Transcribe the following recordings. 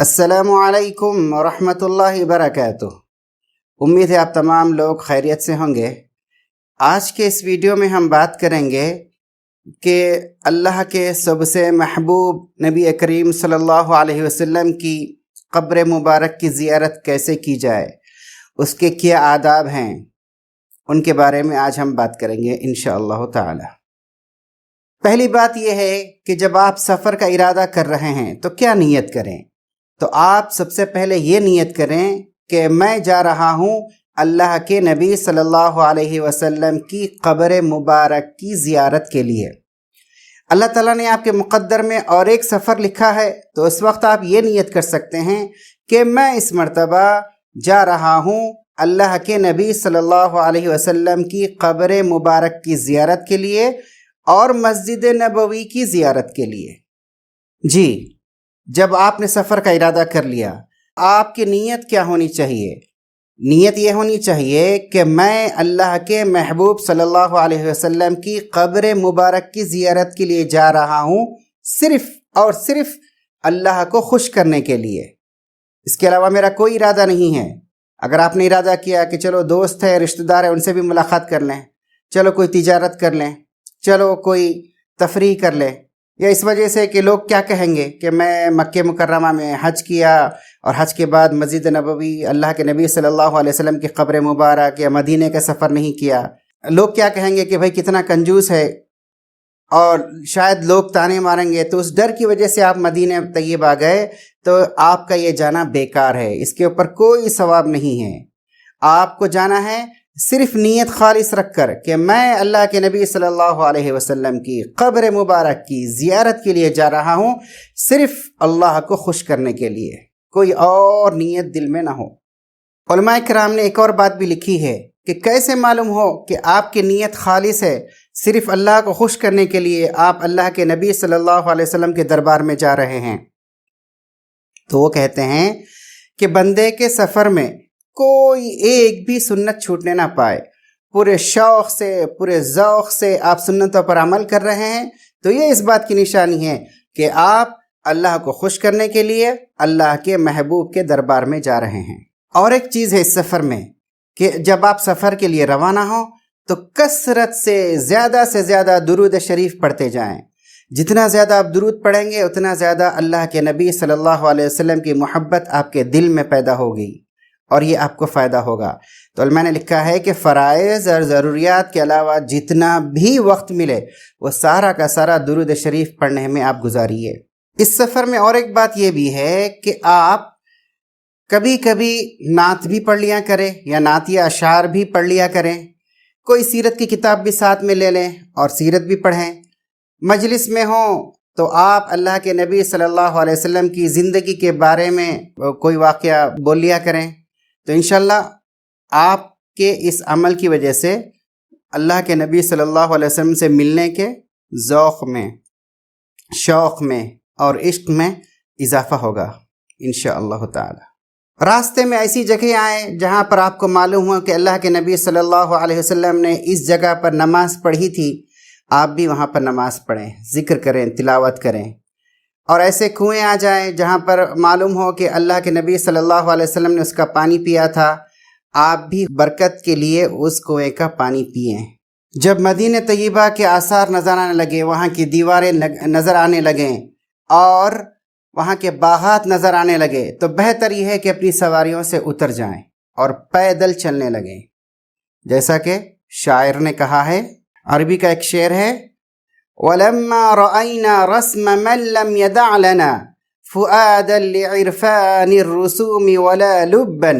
السلام علیکم ورحمۃ اللہ وبرکاتہ۔ امید ہے آپ تمام لوگ خیریت سے ہوں گے۔ آج کے اس ویڈیو میں ہم بات کریں گے کہ اللہ کے سب سے محبوب نبی کریم صلی اللہ علیہ وسلم کی قبر مبارک کی زیارت کیسے کی جائے، اس کے کیا آداب ہیں، ان کے بارے میں آج ہم بات کریں گے انشاءاللہ تعالی۔ پہلی بات یہ ہے کہ جب آپ سفر کا ارادہ کر رہے ہیں تو کیا نیت کریں؟ تو آپ سب سے پہلے یہ نیت کریں کہ میں جا رہا ہوں اللہ کے نبی صلی اللہ علیہ وسلم کی قبر مبارک کی زیارت کے لیے۔ اللہ تعالیٰ نے آپ کے مقدر میں اور ایک سفر لکھا ہے، تو اس وقت آپ یہ نیت کر سکتے ہیں کہ میں اس مرتبہ جا رہا ہوں اللہ کے نبی صلی اللہ علیہ وسلم کی قبر مبارک کی زیارت کے لیے اور مسجد نبوی کی زیارت کے لیے۔ جی، جب آپ نے سفر کا ارادہ کر لیا، آپ کی نیت کیا ہونی چاہیے؟ نیت یہ ہونی چاہیے کہ میں اللہ کے محبوب صلی اللہ علیہ وسلم کی قبر مبارک کی زیارت کے لیے جا رہا ہوں، صرف اور صرف اللہ کو خوش کرنے کے لیے۔ اس کے علاوہ میرا کوئی ارادہ نہیں ہے۔ اگر آپ نے ارادہ کیا کہ چلو دوست ہے، رشتہ دار ہے، ان سے بھی ملاقات کر لیں، چلو کوئی تجارت کر لیں، چلو کوئی تفریح کر لیں، یا اس وجہ سے کہ لوگ کیا کہیں گے کہ میں مکہ مکرمہ میں حج کیا اور حج کے بعد مسجد نبوی، اللہ کے نبی صلی اللہ علیہ وسلم کی قبر مبارک یا مدینے کا سفر نہیں کیا، لوگ کیا کہیں گے کہ بھائی کتنا کنجوس ہے، اور شاید لوگ تانے ماریں گے، تو اس ڈر کی وجہ سے آپ مدینہ طیبہ گئے، تو آپ کا یہ جانا بیکار ہے، اس کے اوپر کوئی ثواب نہیں ہے۔ آپ کو جانا ہے صرف نیت خالص رکھ کر کہ میں اللہ کے نبی صلی اللہ علیہ وسلم کی قبر مبارک کی زیارت کے لیے جا رہا ہوں، صرف اللہ کو خوش کرنے کے لیے، کوئی اور نیت دل میں نہ ہو۔ علماء کرام نے ایک اور بات بھی لکھی ہے کہ کیسے معلوم ہو کہ آپ کی نیت خالص ہے، صرف اللہ کو خوش کرنے کے لیے آپ اللہ کے نبی صلی اللہ علیہ وسلم کے دربار میں جا رہے ہیں؟ تو وہ کہتے ہیں کہ بندے کے سفر میں کوئی ایک بھی سنت چھوٹنے نہ پائے، پورے شوق سے، پورے ذوق سے آپ سنتوں پر عمل کر رہے ہیں، تو یہ اس بات کی نشانی ہے کہ آپ اللہ کو خوش کرنے کے لیے اللہ کے محبوب کے دربار میں جا رہے ہیں۔ اور ایک چیز ہے اس سفر میں کہ جب آپ سفر کے لیے روانہ ہوں تو کثرت سے زیادہ درود شریف پڑھتے جائیں۔ جتنا زیادہ آپ درود پڑھیں گے اتنا زیادہ اللہ کے نبی صلی اللہ علیہ وسلم کی محبت آپ کے دل میں پیدا ہوگی، اور یہ آپ کو فائدہ ہوگا۔ تو علماء نے لکھا ہے کہ فرائض اور ضروریات کے علاوہ جتنا بھی وقت ملے وہ سارا کا سارا درود شریف پڑھنے میں آپ گزاریے۔ اس سفر میں اور ایک بات یہ بھی ہے کہ آپ کبھی کبھی نعت بھی پڑھ لیا کریں، یا نعت یا اشعار بھی پڑھ لیا کریں، کوئی سیرت کی کتاب بھی ساتھ میں لے لیں اور سیرت بھی پڑھیں۔ مجلس میں ہوں تو آپ اللہ کے نبی صلی اللہ علیہ وسلم کی زندگی کے بارے میں کوئی واقعہ بول لیا کریں، تو انشاءاللہ آپ کے اس عمل کی وجہ سے اللہ کے نبی صلی اللہ علیہ وسلم سے ملنے کے ذوق میں، شوق میں اور عشق میں اضافہ ہوگا انشاءاللہ تعالی۔ راستے میں ایسی جگہ آئیں جہاں پر آپ کو معلوم ہو کہ اللہ کے نبی صلی اللہ علیہ وسلم نے اس جگہ پر نماز پڑھی تھی، آپ بھی وہاں پر نماز پڑھیں، ذکر کریں، تلاوت کریں۔ اور ایسے کنویں آ جائیں جہاں پر معلوم ہو کہ اللہ کے نبی صلی اللہ علیہ وسلم نے اس کا پانی پیا تھا، آپ بھی برکت کے لیے اس کنویں کا پانی پئیں۔ جب مدینہ طیبہ کے آثار نظر آنے لگے، وہاں کی دیواریں نظر آنے لگیں اور وہاں کے باغات نظر آنے لگے، تو بہتر یہ ہے کہ اپنی سواریوں سے اتر جائیں اور پیدل چلنے لگیں، جیسا کہ شاعر نے کہا ہے۔ عربی کا ایک شعر ہے، وَلَمَّا رَأَيْنَا رَسْمَ مَنْ لَمْ يَدَعْ لَنَا فُؤَادًا لِعِرْفَانِ الرُّسُومِ وَلَا لُبًّا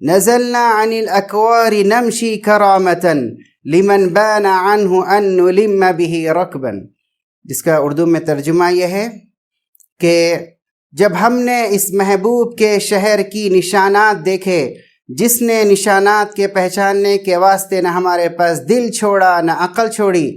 نَزَلْنَا عَنِ الْأَكْوَارِ نَمْشِي كَرَامَةً لِمَنْ بَانَ عَنْهُ أَنْ نُلِمَّ بِهِ رَكْبًا، جس کا اردو میں ترجمہ یہ ہے کہ جب ہم نے اس محبوب کے شہر کی نشانات دیکھے، جس نے نشانات کے پہچاننے کے واسطے نہ ہمارے پاس دل چھوڑا نہ عقل چھوڑی،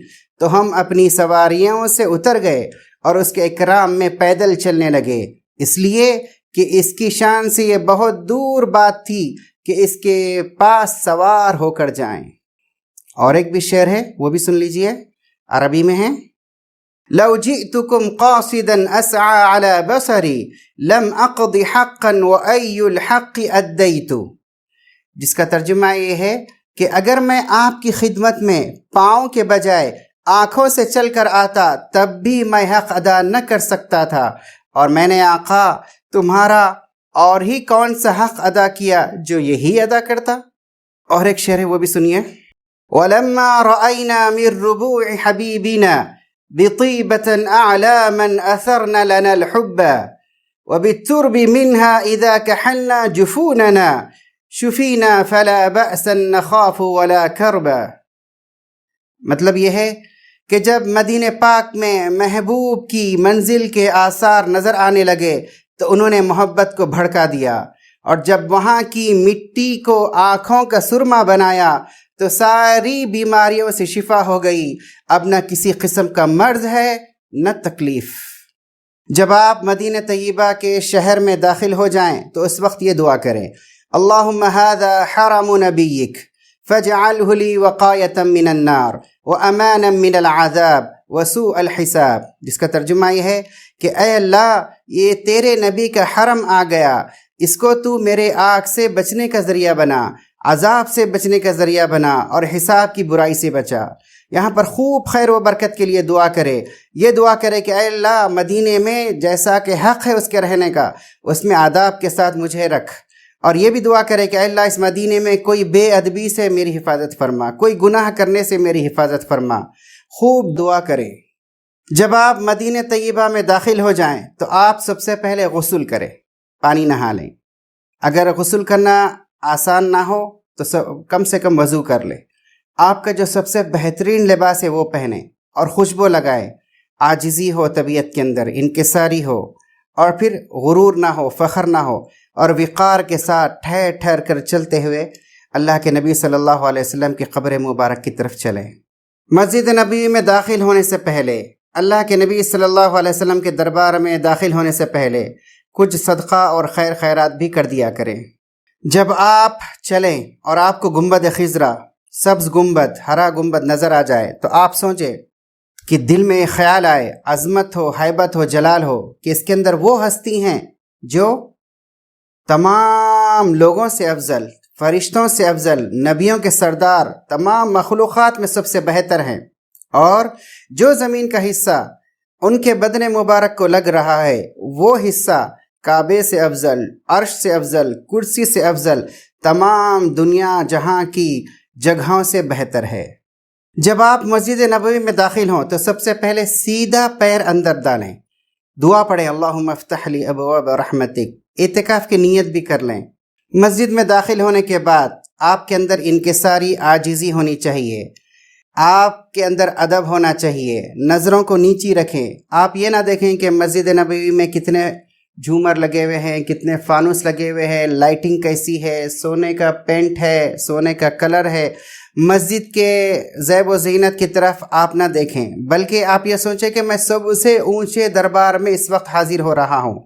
تو ہم اپنی سواریوں سے اتر گئے اور اس کے اکرام میں پیدل چلنے لگے، اس لیے کہ اس کی شان سے یہ بہت دور بات تھی کہ اس کے پاس سوار ہو کر جائیں۔ اور ایک بھی شعر ہے، وہ بھی سن لیجئے، عربی میں ہے، لو جئتكم قاصدا اسعى على بصري لم اقض حقا واي الحق اديت، جس کا ترجمہ یہ ہے کہ اگر میں آپ کی خدمت میں پاؤں کے بجائے آنکھوں سے چل کر آتا تب بھی میں حق ادا نہ کر سکتا تھا، اور میں نے آقا تمہارا اور ہی کون سا حق ادا کیا جو یہی ادا کرتا۔ اور ایک شعر ہے وہ بھی سنیے۔ وَلَمَّا رَأَيْنَا مِن رُبُوعِ حَبِيبِنَا بِطِيبَةً أَعْلَامًا أَثَرْنَ لَنَا الْحُبَّ وَبِالتُّرْبِ مِنْهَا إِذَا كَحَلْنَا جُفُونَنَا شُفِينَا فَلَا بَأْسًا نَخَافُ وَلَا كَرْبًا۔ مطلب یہ ہے کہ جب مدینہ پاک میں محبوب کی منزل کے آثار نظر آنے لگے تو انہوں نے محبت کو بھڑکا دیا، اور جب وہاں کی مٹی کو آنکھوں کا سرما بنایا تو ساری بیماریوں سے شفا ہو گئی، اب نہ کسی قسم کا مرض ہے نہ تکلیف۔ جب آپ مدینہ طیبہ کے شہر میں داخل ہو جائیں تو اس وقت یہ دعا کریں، اللہم ھذا حرم نبیک فاجعلہ لی وقایۃ من النار وامانا من العذاب وسوء الحساب، جس کا ترجمہ یہ ہے کہ اے اللہ یہ تیرے نبی کا حرم آ گیا، اس کو تو میرے آگ سے بچنے کا ذریعہ بنا، عذاب سے بچنے کا ذریعہ بنا، اور حساب کی برائی سے بچا۔ یہاں پر خوب خیر و برکت کے لیے دعا کرے، یہ دعا کرے کہ اے اللہ مدینے میں جیسا کہ حق ہے اس کے رہنے کا اس میں آداب کے ساتھ مجھے رکھ، اور یہ بھی دعا کرے کہ اے اللہ اس مدینے میں کوئی بے ادبی سے میری حفاظت فرما، کوئی گناہ کرنے سے میری حفاظت فرما۔ خوب دعا کرے۔ جب آپ مدینہ طیبہ میں داخل ہو جائیں تو آپ سب سے پہلے غسل کریں، پانی نہا لیں۔ اگر غسل کرنا آسان نہ ہو تو کم سے کم وضو کر لیں۔ آپ کا جو سب سے بہترین لباس ہے وہ پہنیں اور خوشبو لگائیں، عاجزی ہو طبیعت کے اندر، انکساری ہو، اور پھر غرور نہ ہو، فخر نہ ہو، اور وقار کے ساتھ ٹھہر ٹھہر کر چلتے ہوئے اللہ کے نبی صلی اللہ علیہ وسلم کی قبر مبارک کی طرف چلیں۔ مسجد نبی میں داخل ہونے سے پہلے، اللہ کے نبی صلی اللہ علیہ وسلم کے دربار میں داخل ہونے سے پہلے کچھ صدقہ اور خیر خیرات بھی کر دیا کریں۔ جب آپ چلیں اور آپ کو گنبد خضرا، سبز گنبد، ہرا گنبد نظر آ جائے تو آپ سوچیں کہ دل میں خیال آئے، عظمت ہو، ہیبت ہو، جلال ہو، کہ اس کے اندر وہ ہستی ہیں جو تمام لوگوں سے افضل، فرشتوں سے افضل، نبیوں کے سردار، تمام مخلوقات میں سب سے بہتر ہیں، اور جو زمین کا حصہ ان کے بدن مبارک کو لگ رہا ہے وہ حصہ کعبے سے افضل، عرش سے افضل، کرسی سے افضل، تمام دنیا جہاں کی جگہوں سے بہتر ہے۔ جب آپ مسجد نبوی میں داخل ہوں تو سب سے پہلے سیدھا پیر اندر ڈالیں، دعا پڑھیں اللہم افتح لی ابواب رحمتک، اعتکاف کی نیت بھی کر لیں۔ مسجد میں داخل ہونے کے بعد آپ کے اندر انکساری، عاجزی ہونی چاہیے، آپ کے اندر ادب ہونا چاہیے، نظروں کو نیچی رکھیں۔ آپ یہ نہ دیکھیں کہ مسجد نبوی میں کتنے جھومر لگے ہوئے ہیں، کتنے فانوس لگے ہوئے ہیں، لائٹنگ کیسی ہے، سونے کا پینٹ ہے، سونے کا کلر ہے، مسجد کے زیب و زینت کی طرف آپ نہ دیکھیں، بلکہ آپ یہ سوچیں کہ میں سب سے اونچے دربار میں اس وقت حاضر ہو رہا ہوں،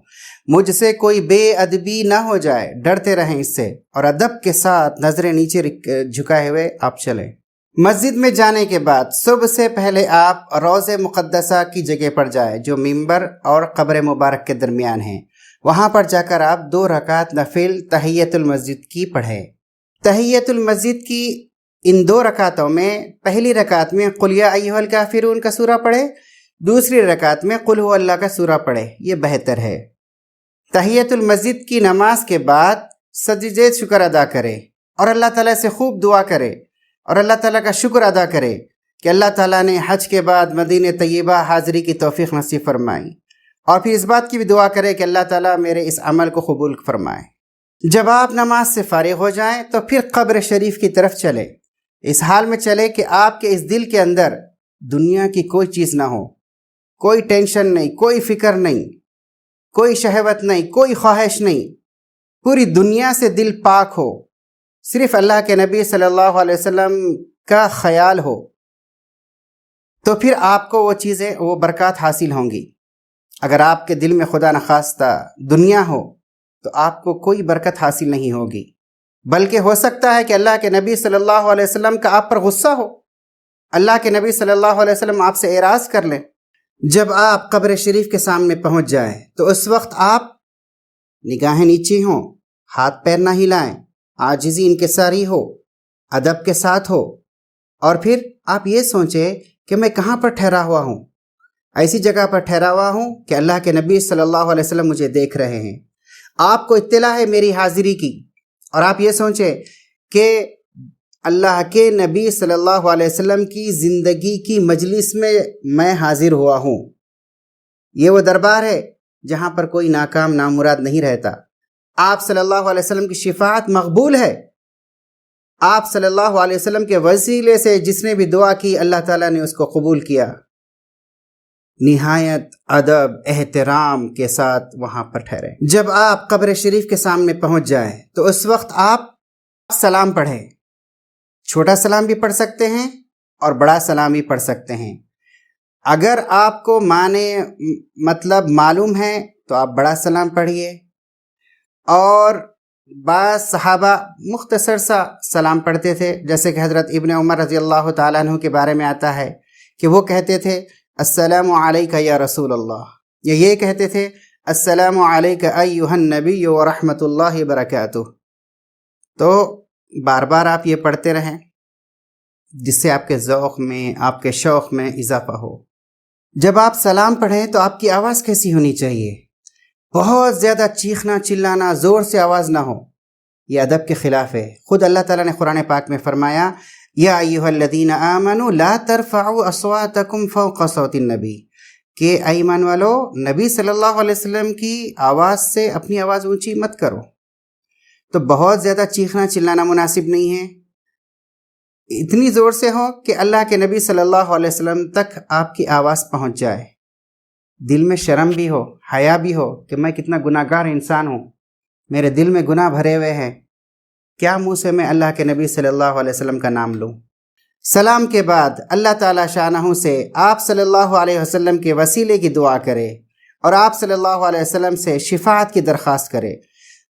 مجھ سے کوئی بے ادبی نہ ہو جائے، ڈرتے رہیں اس سے، اور ادب کے ساتھ نظریں نیچے جھکائے ہوئے آپ چلیں۔ مسجد میں جانے کے بعد سب سے پہلے آپ روضہ مقدسہ کی جگہ پر جائیں جو منبر اور قبر مبارک کے درمیان ہیں، وہاں پر جا کر آپ 2 رکعت نفل تحیۃ المسجد کی پڑھیں۔ تحیۃ المسجد کی ان 2 رکعتوں میں پہلی رکعت میں قل یا ایھا الکافرون کا سورہ پڑھیں، دوسری رکعت میں قل ھو اللہ کا سورہ پڑھیں، یہ بہتر ہے۔ تحیۃ المسجد کی نماز کے بعد سجدہ شکر ادا کرے اور اللہ تعالیٰ سے خوب دعا کرے اور اللہ تعالیٰ کا شکر ادا کرے کہ اللہ تعالیٰ نے حج کے بعد مدینہ طیبہ حاضری کی توفیق نصیب فرمائی، اور پھر اس بات کی بھی دعا کرے کہ اللہ تعالیٰ میرے اس عمل کو قبول فرمائے۔ جب آپ نماز سے فارغ ہو جائیں تو پھر قبر شریف کی طرف چلیں، اس حال میں چلے کہ آپ کے اس دل کے اندر دنیا کی کوئی چیز نہ ہو، کوئی ٹینشن نہیں، کوئی فکر نہیں، کوئی شہوت نہیں، کوئی خواہش نہیں، پوری دنیا سے دل پاک ہو، صرف اللہ کے نبی صلی اللہ علیہ وسلم کا خیال ہو، تو پھر آپ کو وہ چیزیں، وہ برکات حاصل ہوں گی۔ اگر آپ کے دل میں خدا نخواستہ دنیا ہو تو آپ کو کوئی برکت حاصل نہیں ہوگی، بلکہ ہو سکتا ہے کہ اللہ کے نبی صلی اللہ علیہ وسلم کا آپ پر غصہ ہو، اللہ کے نبی صلی اللہ علیہ وسلم آپ سے اعراض کر لیں، جب آپ قبر شریف کے سامنے پہنچ جائیں تو اس وقت آپ نگاہیں نیچی ہوں، ہاتھ پیر نہ ہلائیں، عاجزی انکساری ہو، ادب کے ساتھ ہو، اور پھر آپ یہ سوچیں کہ میں کہاں پر ٹھہرا ہوا ہوں؟ ایسی جگہ پر ٹھہرا ہوا ہوں کہ اللہ کے نبی صلی اللہ علیہ وسلم مجھے دیکھ رہے ہیں، آپ کو اطلاع ہے میری حاضری کی، اور آپ یہ سوچیں کہ اللہ کے نبی صلی اللہ علیہ وسلم کی زندگی کی مجلس میں حاضر ہوا ہوں۔ یہ وہ دربار ہے جہاں پر کوئی ناکام نامراد نہیں رہتا۔ آپ صلی اللہ علیہ وسلم کی شفاعت مقبول ہے۔ آپ صلی اللہ علیہ وسلم کے وسیلے سے جس نے بھی دعا کی اللہ تعالیٰ نے اس کو قبول کیا۔ نہایت ادب احترام کے ساتھ وہاں پر ٹھہرے۔ جب آپ قبر شریف کے سامنے پہنچ جائیں تو اس وقت آپ سلام پڑھیں۔ چھوٹا سلام بھی پڑھ سکتے ہیں اور بڑا سلام بھی پڑھ سکتے ہیں۔ اگر آپ کو معنی مطلب معلوم ہے تو آپ بڑا سلام پڑھیے، اور بعض صحابہ مختصر سا سلام پڑھتے تھے، جیسے کہ حضرت ابن عمر رضی اللہ تعالیٰ عنہ کے بارے میں آتا ہے کہ وہ کہتے تھے السلام علیکہ یا رسول اللہ، یا یہ کہتے تھے السلام علیکہ ایہا النبی ورحمۃ اللہ وبرکاتہ۔ تو بار بار آپ یہ پڑھتے رہیں جس سے آپ کے ذوق میں، آپ کے شوق میں اضافہ ہو۔ جب آپ سلام پڑھیں تو آپ کی آواز کیسی ہونی چاہیے؟ بہت زیادہ چیخنا چلانا، زور سے آواز نہ ہو، یہ ادب کے خلاف ہے۔ خود اللہ تعالیٰ نے قرآن پاک میں فرمایا یا ایھا الذین آمنوا لا ترفعوا اصواتکم فوق صوت النبی، کہ اے ایمان والو نبی صلی اللہ علیہ وسلم کی آواز سے اپنی آواز اونچی مت کرو۔ تو بہت زیادہ چیخنا چلانا مناسب نہیں ہے، اتنی زور سے ہو کہ اللہ کے نبی صلی اللہ علیہ وسلم تک آپ کی آواز پہنچ جائے، دل میں شرم بھی ہو، حیا بھی ہو کہ میں کتنا گناہ گار انسان ہوں، میرے دل میں گناہ بھرے ہوئے ہیں، کیا منہ سے میں اللہ کے نبی صلی اللہ علیہ وسلم کا نام لوں؟ سلام کے بعد اللہ تعالیٰ شانہ سے آپ صلی اللہ علیہ وسلم کے وسیلے کی دعا کرے اور آپ صلی اللہ علیہ وسلم سے شفاعت کی درخواست کرے۔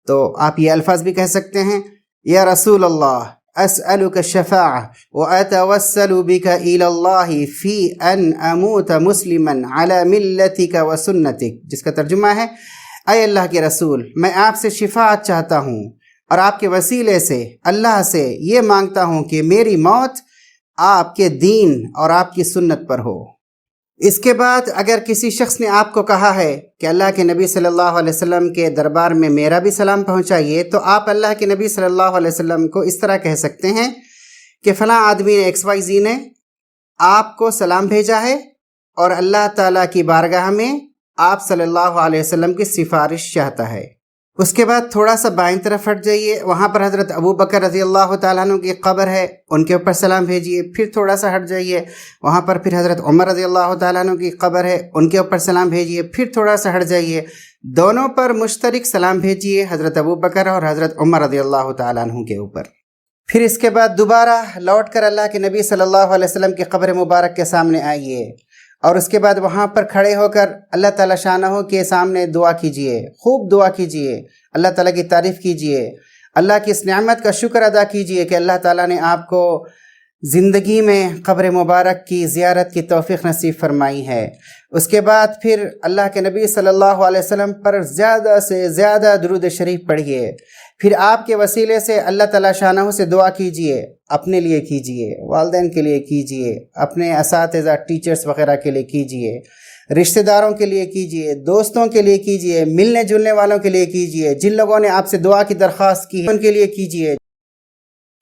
تو آپ یہ الفاظ بھی کہہ سکتے ہیں یا رسول اللہ اسألک الشفاعہ واتوسل بک الی اللہ فی ان اموت مسلما علی ملتک وسنتک، جس کا ترجمہ ہے اے اللہ کے رسول میں آپ سے شفاعت چاہتا ہوں اور آپ کے وسیلے سے اللہ سے یہ مانگتا ہوں کہ میری موت آپ کے دین اور آپ کی سنت پر ہو۔ اس کے بعد اگر کسی شخص نے آپ کو کہا ہے کہ اللہ کے نبی صلی اللہ علیہ وسلم کے دربار میں میرا بھی سلام پہنچائیے، تو آپ اللہ کے نبی صلی اللہ علیہ وسلم کو اس طرح کہہ سکتے ہیں کہ فلاں آدمی نے XYZ نے آپ کو سلام بھیجا ہے اور اللہ تعالیٰ کی بارگاہ میں آپ صلی اللہ علیہ وسلم کی سفارش چاہتا ہے۔ اس کے بعد تھوڑا سا بائیں طرف ہٹ جائیے، وہاں پر حضرت ابو بکر رضی اللہ تعالیٰ عنہ کی قبر ہے، ان کے اوپر سلام بھیجیے۔ پھر تھوڑا سا ہٹ جائیے، وہاں پر پھر حضرت عمر رضی اللہ تعالیٰ عنہ کی قبر ہے، ان کے اوپر سلام بھیجیے۔ پھر تھوڑا سا ہٹ جائیے، دونوں پر مشترک سلام بھیجیے، حضرت ابو بکر اور حضرت عمر رضی اللہ تعالیٰ عنہ کے اوپر۔ پھر اس کے بعد دوبارہ لوٹ کر اللہ کے نبی صلی اللہ علیہ وسلم کی قبر مبارک کے سامنے آئیے، اور اس کے بعد وہاں پر کھڑے ہو کر اللہ تعالیٰ شانہ کے سامنے دعا کیجئے، خوب دعا کیجئے، اللہ تعالیٰ کی تعریف کیجئے، اللہ کی اس نعمت کا شکر ادا کیجئے کہ اللہ تعالیٰ نے آپ کو زندگی میں قبر مبارک کی زیارت کی توفیق نصیب فرمائی ہے۔ اس کے بعد پھر اللہ کے نبی صلی اللہ علیہ وسلم پر زیادہ سے زیادہ درود شریف پڑھیے۔ پھر آپ کے وسیلے سے اللہ تعالیٰ شانہ سے دعا کیجئے، اپنے لیے کیجئے، والدین کے لیے کیجئے، اپنے اساتذہ ٹیچرز وغیرہ کے لیے کیجئے، رشتہ داروں کے لیے کیجئے، دوستوں کے لیے کیجئے، ملنے جلنے والوں کے لیے کیجئے، جن لوگوں نے آپ سے دعا کی درخواست کی ان کے لیے کیجئے،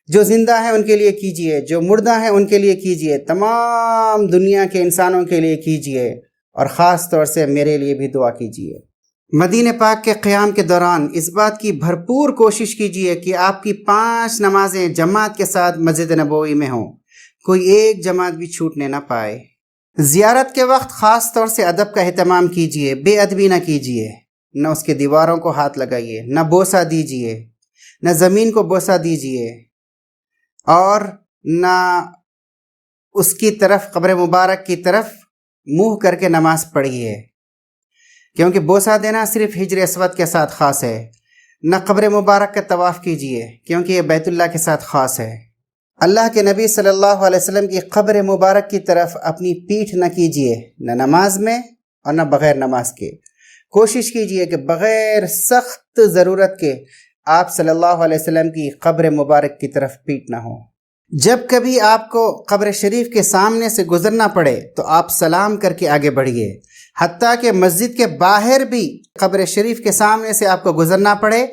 جو زندہ ہیں ان کے لیے کیجئے، جو مردہ ہیں ان کے لیے کیجئے، تمام دنیا کے انسانوں کے لیے کیجئے، اور خاص طور سے میرے لیے بھی دعا کیجئے۔ مدینہ پاک کے قیام کے دوران اس بات کی بھرپور کوشش کیجئے کہ آپ کی 5 نمازیں جماعت کے ساتھ مسجد نبوی میں ہوں، کوئی ایک جماعت بھی چھوٹنے نہ پائے۔ زیارت کے وقت خاص طور سے ادب کا اہتمام کیجئے، بے ادبی نہ کیجئے، نہ اس کے دیواروں کو ہاتھ لگائیے، نہ بوسہ دیجئے، نہ زمین کو بوسہ دیجئے، اور نہ اس کی طرف قبر مبارک کی طرف منہ کر کے نماز پڑھیے، کیونکہ بوسہ دینا صرف حجر اسود کے ساتھ خاص ہے۔ نہ قبر مبارک کا طواف کیجئے کیونکہ یہ بیت اللہ کے ساتھ خاص ہے، اللہ کے نبی صلی اللہ علیہ وسلم کی قبر مبارک کی طرف اپنی پیٹھ نہ کیجیے، نہ نماز میں اور نہ بغیر نماز کے۔ کوشش کیجیے کہ بغیر سخت ضرورت کے آپ صلی اللہ علیہ وسلم کی قبر مبارک کی طرف پیٹ نہ ہو۔ جب کبھی آپ کو قبر شریف کے سامنے سے گزرنا پڑے تو آپ سلام کر کے آگے بڑھیے، حتیٰ کہ مسجد کے باہر بھی قبر شریف کے سامنے سے آپ کو گزرنا پڑے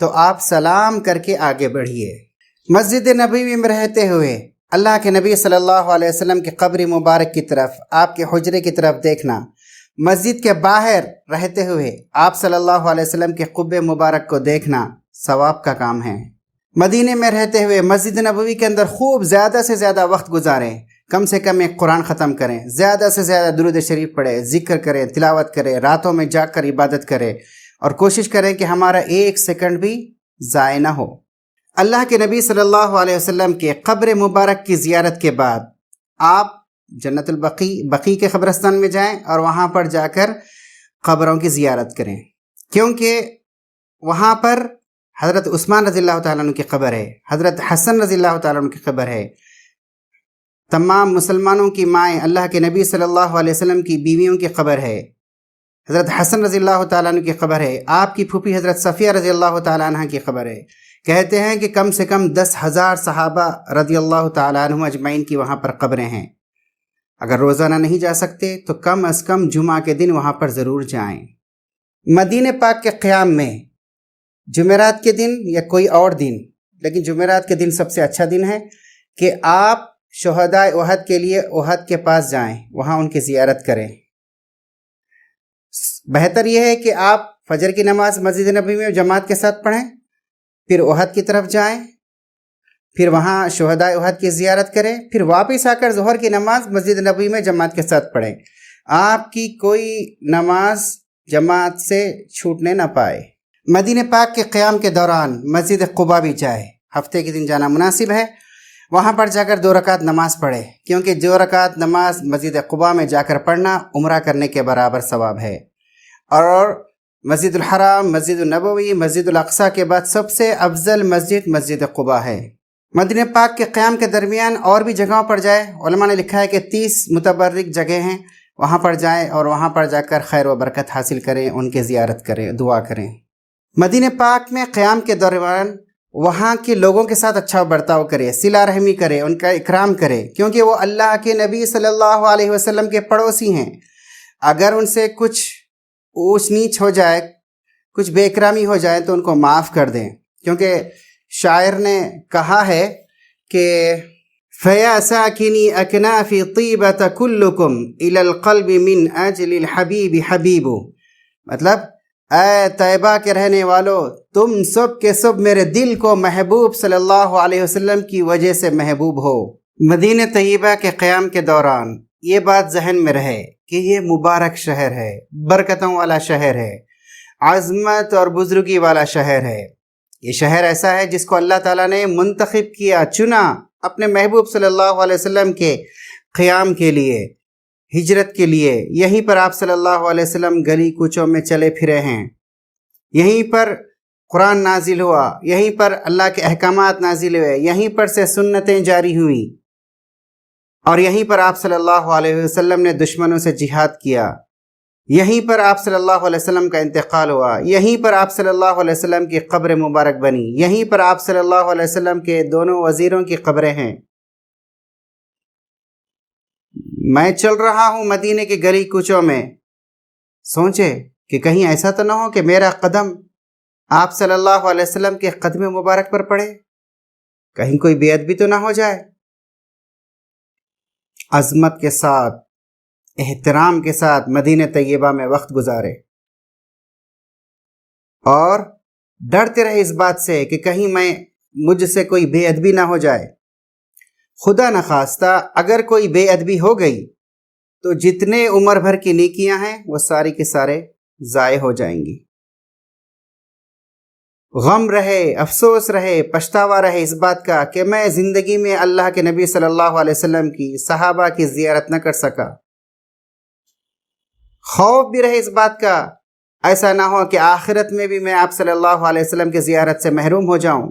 تو آپ سلام کر کے آگے بڑھیے۔ مسجد نبوی میں رہتے ہوئے اللہ کے نبی صلی اللہ علیہ وسلم کی قبر مبارک کی طرف، آپ کے حجرے کی طرف دیکھنا، مسجد کے باہر رہتے ہوئے آپ صلی اللہ علیہ وسلم کے قبہ مبارک کو دیکھنا ثواب کا کام ہے۔ مدینے میں رہتے ہوئے مسجد نبوی کے اندر خوب زیادہ سے زیادہ وقت گزاریں، کم سے کم ایک قرآن ختم کریں، زیادہ سے زیادہ درود شریف پڑھیں، ذکر کریں، تلاوت کریں، راتوں میں جاگ کر عبادت کریں، اور کوشش کریں کہ ہمارا ایک سیکنڈ بھی ضائع نہ ہو۔ اللہ کے نبی صلی اللہ علیہ وسلم کے قبر مبارک کی زیارت کے بعد آپ جنت البقیع کے قبرستان میں جائیں اور وہاں پر جا کر قبروں کی زیارت کریں، کیونکہ وہاں پر حضرت عثمان رضی اللہ تعالیٰ عنہ کی قبر ہے، حضرت حسن رضی اللہ تعالیٰ عنہ کی قبر ہے، تمام مسلمانوں کی مائیں اللہ کے نبی صلی اللہ علیہ وسلم کی بیویوں کی قبر ہے، حضرت حسن رضی اللہ تعالیٰ عنہ کی قبر ہے، آپ کی پھوپھی حضرت صفیہ رضی اللہ تعالیٰ عنہ کی قبر ہے۔ کہتے ہیں کہ کم سے کم 10,000 صحابہ رضی اللہ تعالیٰ عنہ اجمعین کی وہاں پر قبریں ہیں۔ اگر روزانہ نہیں جا سکتے تو کم از کم جمعہ کے دن وہاں پر ضرور جائیں۔ مدینہ پاک کے قیام میں جمعرات کے دن یا کوئی اور دن، لیکن جمعرات کے دن سب سے اچھا دن ہے کہ آپ شہداء احد کے لیے احد کے پاس جائیں، وہاں ان کی زیارت کریں۔ بہتر یہ ہے کہ آپ فجر کی نماز مسجد نبوی میں جماعت کے ساتھ پڑھیں، پھر احد کی طرف جائیں، پھر وہاں شہداء احد کی زیارت کریں، پھر واپس آ کر ظہر کی نماز مسجد نبوی میں جماعت کے ساتھ پڑھیں۔ آپ کی کوئی نماز جماعت سے چھوٹنے نہ پائے۔ مدینہ پاک کے قیام کے دوران مسجد قباء بھی جائے، ہفتے کے دن جانا مناسب ہے، وہاں پر جا کر 2 رکعت نماز پڑھے، کیونکہ 2 رکعت نماز مسجد قباء میں جا کر پڑھنا عمرہ کرنے کے برابر ثواب ہے۔ اور مسجد الحرام، مسجد النبوی، مسجد الاقصیٰ کے بعد سب سے افضل مسجد مسجد قباء ہے۔ مدینہ پاک کے قیام کے درمیان اور بھی جگہوں پر جائے، علماء نے لکھا ہے کہ 30 متبرک جگہ ہیں، وہاں پر جائیں اور وہاں پر جا کر خیر و برکت حاصل کریں، ان کی زیارت کریں، دعا کریں۔ مدینہ پاک میں قیام کے دوران وہاں کے لوگوں کے ساتھ اچھا برتاؤ کرے، صلہ رحمی کرے، ان کا اکرام کرے، کیونکہ وہ اللہ کے نبی صلی اللہ علیہ وسلم کے پڑوسی ہیں۔ اگر ان سے کچھ اونچ نیچ ہو جائے، کچھ بے اکرامی ہو جائے تو ان کو معاف کر دیں، کیونکہ شاعر نے کہا ہے کہ فَيَا سَاكِنِي أَكْنَافِ طِيبَةَ كُلُّكُمْ إِلَى الْقَلْبِ مِنْ أَجْلِ الْحَبِيبِ حَبِيبُ، مطلب اے طیبہ کے رہنے والو، تم سب کے سب میرے دل کو محبوب صلی اللہ علیہ وسلم کی وجہ سے محبوب ہو۔ مدینہ طیبہ کے قیام کے دوران یہ بات ذہن میں رہے کہ یہ مبارک شہر ہے، برکتوں والا شہر ہے، عظمت اور بزرگی والا شہر ہے۔ یہ شہر ایسا ہے جس کو اللہ تعالیٰ نے منتخب کیا، چنا اپنے محبوب صلی اللہ علیہ وسلم کے قیام کے لیے، ہجرت کے لیے۔ یہیں پر آپ صلی اللہ علیہ وسلم گلی کوچوں میں چلے پھرے ہیں، یہیں پر قرآن نازل ہوا، یہیں پر اللہ کے احکامات نازل ہوئے، یہیں پر سے سنتیں جاری ہوئیں، اور یہیں پر آپ صلی اللہ علیہ وسلم نے دشمنوں سے جہاد کیا، یہیں پر آپ صلی اللہ علیہ وسلم کا انتقال ہوا، یہیں پر آپ صلی اللہ علیہ وسلم کی قبر مبارک بنی، یہیں پر آپ صلی اللہ علیہ وسلم کے دونوں وزیروں کی قبریں ہیں۔ میں چل رہا ہوں مدینے کے گلی کوچوں میں، سوچے کہ کہیں ایسا تو نہ ہو کہ میرا قدم آپ صلی اللہ علیہ وسلم کے قدم مبارک پر پڑے، کہیں کوئی بے ادبی تو نہ ہو جائے۔ عظمت کے ساتھ، احترام کے ساتھ مدینہ طیبہ میں وقت گزارے، اور ڈرتے رہے اس بات سے کہ کہیں مجھ سے کوئی بے ادبی نہ ہو جائے۔ خدا نخواستہ اگر کوئی بے ادبی ہو گئی تو جتنے عمر بھر کی نیکیاں ہیں وہ ساری کے سارے ضائع ہو جائیں گی۔ غم رہے، افسوس رہے، پچھتاوا رہے اس بات کا کہ میں زندگی میں اللہ کے نبی صلی اللہ علیہ وسلم کی، صحابہ کی زیارت نہ کر سکا۔ خوف بھی رہے اس بات کا ایسا نہ ہو کہ آخرت میں بھی میں آپ صلی اللہ علیہ وسلم کی زیارت سے محروم ہو جاؤں۔